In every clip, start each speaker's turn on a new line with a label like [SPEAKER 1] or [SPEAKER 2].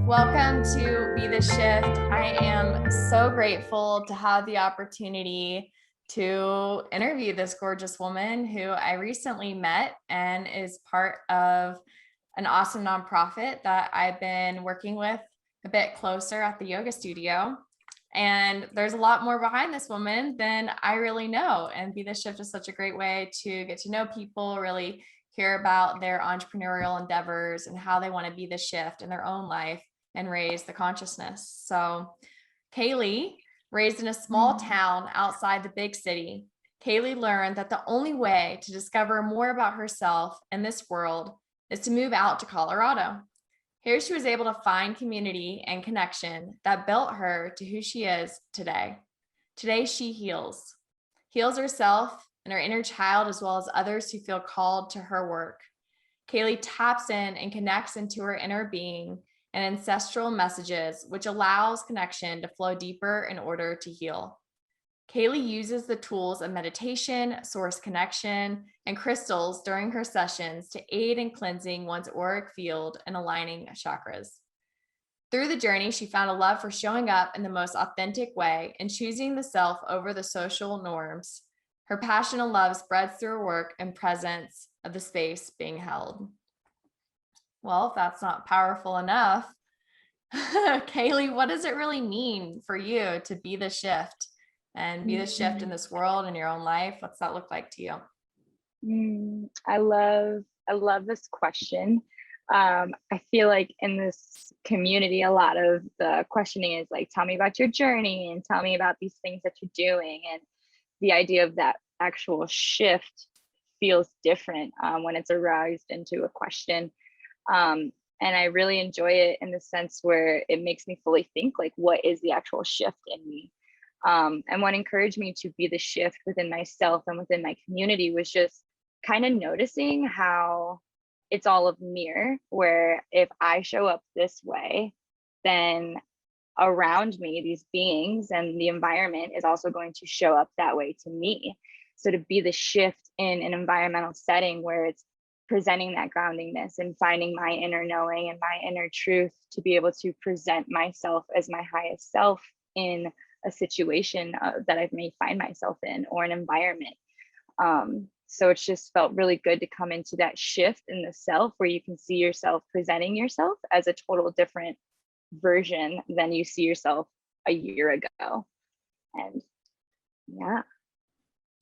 [SPEAKER 1] Welcome to Be the Shift. I am so grateful to have the opportunity to interview this gorgeous woman who I recently met and is part of an awesome nonprofit that I've been working with a bit closer at the yoga studio. And there's a lot more behind this woman than I really know. And Be the Shift is such a great way to get to know people, really hear about their entrepreneurial endeavors and how they want to be the shift in their own life and raise the consciousness. So Kaylee, raised in a small town outside the big city, Kaylee learned that the only way to discover more about herself in this world is to move out to Colorado. Here she was able to find community and connection that built her to who she is today. Today she heals herself and her inner child, as well as others who feel called to her work. Kaylee taps in and connects into her inner being and ancestral messages, which allows connection to flow deeper in order to heal. Kaylee uses the tools of meditation, source connection, and crystals during her sessions to aid in cleansing one's auric field and aligning chakras. Through the journey, she found a love for showing up in the most authentic way and choosing the self over the social norms. Her passion and love spreads through her work and presence of the space being held. Well, if that's not powerful enough, Kaylee, what does it really mean for you to be the shift and be the shift in this world and your own life? What's that look like to you?
[SPEAKER 2] I love this question. I feel like in this community, a lot of the questioning is like, tell me about your journey and tell me about these things that you're doing. And the idea of that actual shift feels different when it's aroused into a question. And I really enjoy it in the sense where it makes me fully think, like, what is the actual shift in me? And what encouraged me to be the shift within myself and within my community was just kind of noticing how it's all of mirror, where if I show up this way, then around me, these beings and the environment is also going to show up that way to me. So to be the shift in an environmental setting where it's presenting that groundingness and finding my inner knowing and my inner truth to be able to present myself as my highest self in a situation that I may find myself in, or an environment. So it's just felt really good to come into that shift in the self where you can see yourself presenting yourself as a total different version than you see yourself a year ago. And yeah.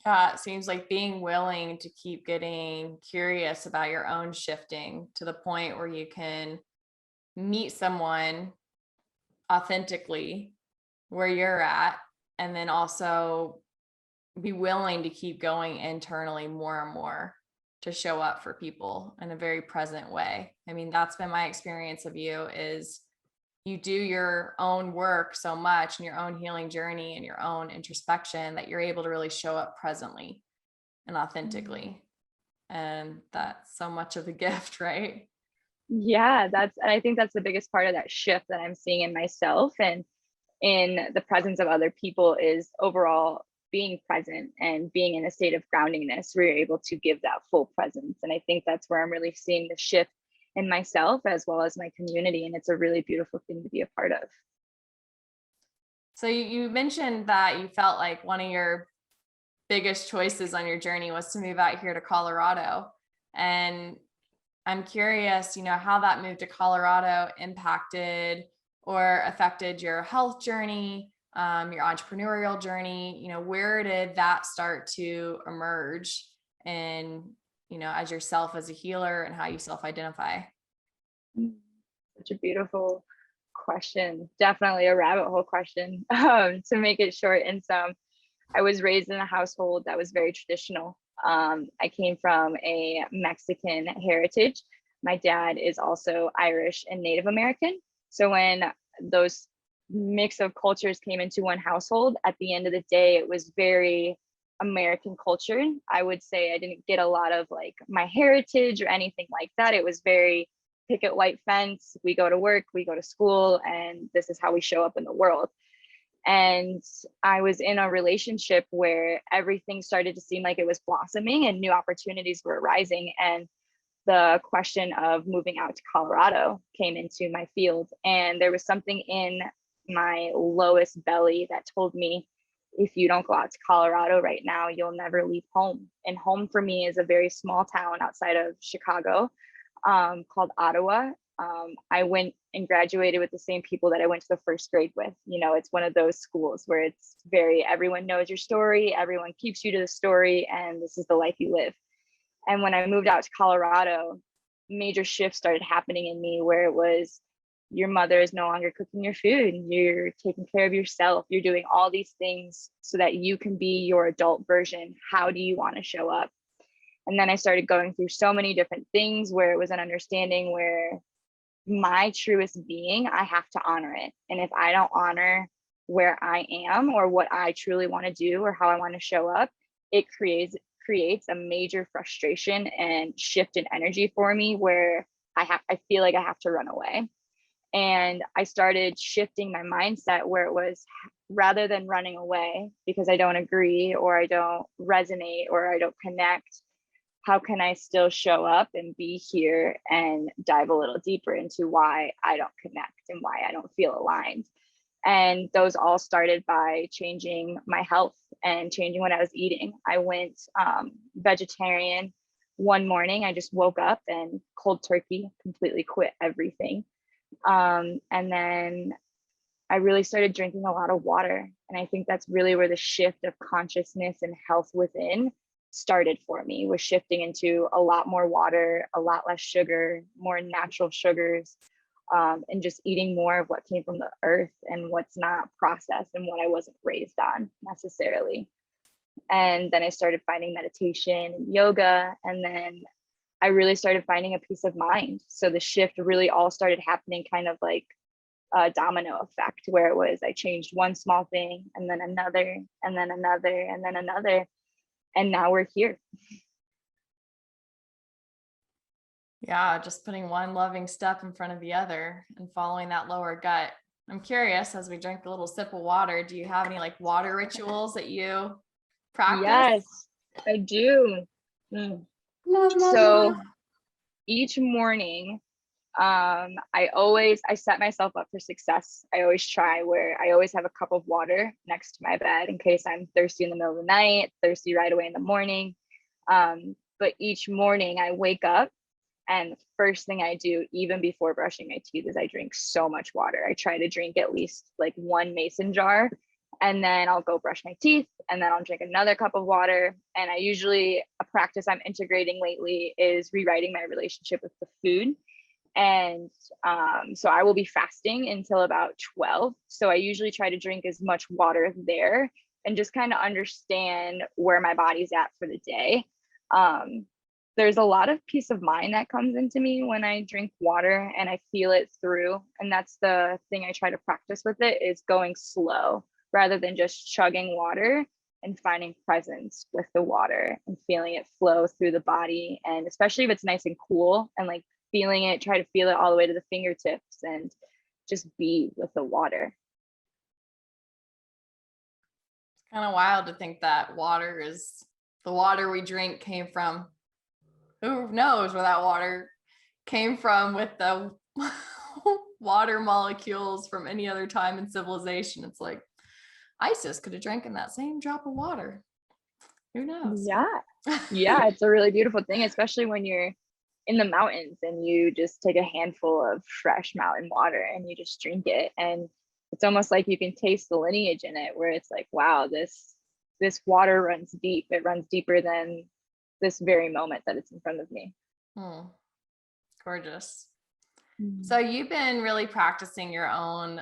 [SPEAKER 1] It seems like being willing to keep getting curious about your own shifting to the point where you can meet someone authentically where you're at, and then also be willing to keep going internally more and more to show up for people in a very present way. I mean, that's been my experience of you, is you do your own work so much in your own healing journey and your own introspection that you're able to really show up presently and authentically. And that's so much of the gift, right?
[SPEAKER 2] Yeah, and I think that's the biggest part of that shift that I'm seeing in myself and in the presence of other people, is overall being present and being in a state of groundingness where you're able to give that full presence. And I think that's where I'm really seeing the shift in myself as well as my community. And it's a really beautiful thing to be a part of.
[SPEAKER 1] So you mentioned that you felt like one of your biggest choices on your journey was to move out here to Colorado. And I'm curious, how that move to Colorado impacted or affected your health journey, your entrepreneurial journey. Where did that start to emerge in, as yourself as a healer and how you self-identify?
[SPEAKER 2] Such a beautiful question. Definitely a rabbit hole question. To make it short and I was raised in a household that was very traditional. I came from a Mexican heritage. My dad is also Irish and Native American. So when those mix of cultures came into one household, at the end of the day, it was very American culture. I would say I didn't get a lot of like my heritage or anything like that. It was very picket white fence. We go to work, we go to school, and this is how we show up in the world. And I was in a relationship where everything started to seem like it was blossoming and new opportunities were arising. And the question of moving out to Colorado came into my field. And there was something in my lowest belly that told me, if you don't go out to Colorado right now, you'll never leave home. And home for me is a very small town outside of Chicago, called Ottawa. I went and graduated with the same people that I went to the first grade with. You know, it's one of those schools where it's very, everyone knows your story, everyone keeps you to the story, and this is the life you live. And when I moved out to Colorado, major shifts started happening in me where it was, your mother is no longer cooking your food, you're taking care of yourself, you're doing all these things so that you can be your adult version. How do you want to show up? And then I started going through so many different things where it was an understanding where my truest being, I have to honor it. And if I don't honor where I am or what I truly want to do or how I want to show up, it creates a major frustration and shift in energy for me where I feel like I have to run away. And I started shifting my mindset where it was, rather than running away because I don't agree or I don't resonate or I don't connect, how can I still show up and be here and dive a little deeper into why I don't connect and why I don't feel aligned? And those all started by changing my health and changing what I was eating. I went vegetarian one morning. I just woke up and cold turkey, completely quit everything. And then I really started drinking a lot of water. And I think that's really where the shift of consciousness and health within started for me, was shifting into a lot more water, a lot less sugar, more natural sugars, and just eating more of what came from the earth and what's not processed and what I wasn't raised on necessarily. And then I started finding meditation and yoga, and then I really started finding a peace of mind. So the shift really all started happening kind of like a domino effect, where it was, I changed one small thing and then another and then another and then another. And now we're here.
[SPEAKER 1] Yeah, just putting one loving step in front of the other and following that lower gut. I'm curious, as we drink a little sip of water, do you have any like water rituals that you practice?
[SPEAKER 2] Yes, I do. So each morning, I set myself up for success. I always try, where I always have a cup of water next to my bed in case I'm thirsty in the middle of the night, thirsty right away in the morning. But each morning I wake up, and the first thing I do, even before brushing my teeth, is I drink so much water. I try to drink at least like one mason jar, and then I'll go brush my teeth, and then I'll drink another cup of water. And a practice I'm integrating lately is rewriting my relationship with the food. And so I will be fasting until about 12. So I usually try to drink as much water there and just kind of understand where my body's at for the day. There's a lot of peace of mind that comes into me when I drink water and I feel it through. And that's the thing I try to practice with it, is going slow rather than just chugging water, and finding presence with the water and feeling it flow through the body. And especially if it's nice and cool, and like feeling it, try to feel it all the way to the fingertips and just be with the water.
[SPEAKER 1] It's kind of wild to think that water is the water we drink came from, who knows where that water came from with the water molecules from any other time in civilization. It's like Isis could have drank in that same drop of water. Who knows?
[SPEAKER 2] Yeah. Yeah, it's a really beautiful thing, especially when you're in the mountains and you just take a handful of fresh mountain water and you just drink it. And it's almost like you can taste the lineage in it, where it's like, wow, this water runs deep. It runs deeper than this very moment that it's in front of me.
[SPEAKER 1] Gorgeous. So you've been really practicing your own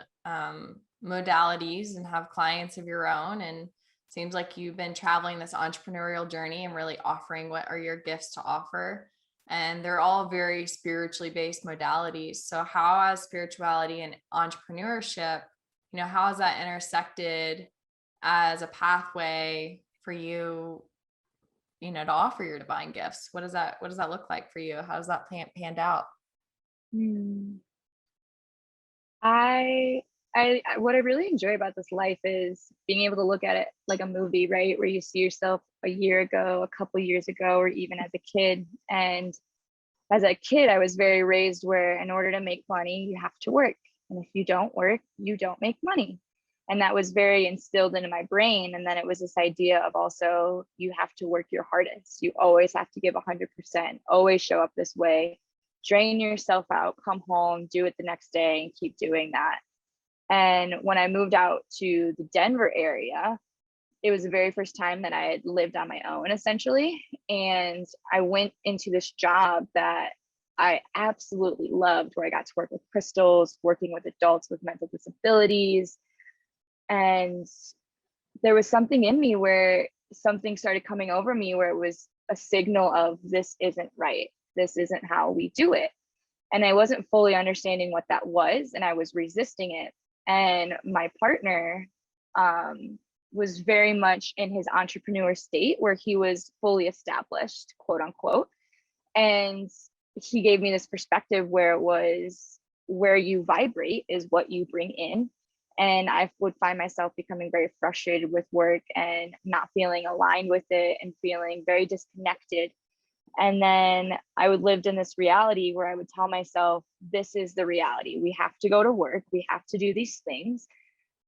[SPEAKER 1] modalities and have clients of your own, and seems like you've been traveling this entrepreneurial journey and really offering what are your gifts to offer. And they're all very spiritually based modalities. So how has spirituality and entrepreneurship, how has that intersected as a pathway for you, to offer your divine gifts? What does that look like for you? How does that panned out?
[SPEAKER 2] I what I really enjoy about this life is being able to look at it like a movie, right? Where you see yourself a year ago, a couple years ago, or even as a kid, and as a kid, I was very raised where in order to make money, you have to work. And if you don't work, you don't make money. And that was very instilled into my brain. And then it was this idea of also, you have to work your hardest. You always have to give 100%, always show up this way, drain yourself out, come home, do it the next day, and keep doing that. And when I moved out to the Denver area, it was the very first time that I had lived on my own, essentially. And I went into this job that I absolutely loved, where I got to work with crystals, working with adults with mental disabilities. And there was something in me where something started coming over me where it was a signal of, this isn't right. This isn't how we do it. And I wasn't fully understanding what that was, and I was resisting it. And my partner was very much in his entrepreneur state where he was fully established, quote unquote. And he gave me this perspective where it was, where you vibrate is what you bring in. And I would find myself becoming very frustrated with work and not feeling aligned with it and feeling very disconnected. And then I would live in this reality where I would tell myself, this is the reality. We have to go to work. We have to do these things.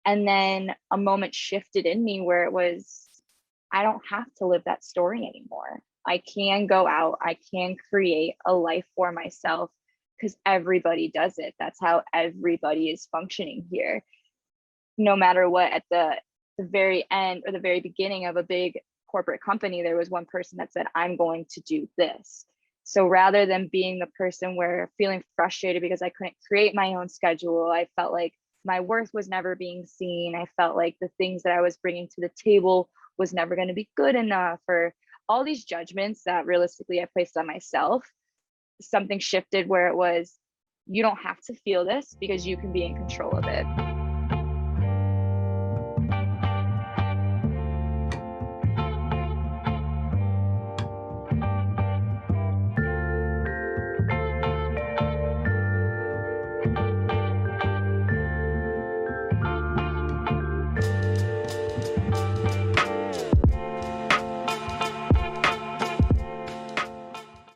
[SPEAKER 2] And then a moment shifted in me where it was, I don't have to live that story anymore. I can go out. I can create a life for myself because everybody does it. That's how everybody is functioning here. No matter what, at the very end or the very beginning of a big corporate company, there was one person that said, I'm going to do this. So rather than being the person where feeling frustrated because I couldn't create my own schedule, I felt like my worth was never being seen. I felt like the things that I was bringing to the table was never going to be good enough, or all these judgments that realistically I placed on myself. Something shifted where it was, you don't have to feel this because you can be in control of it.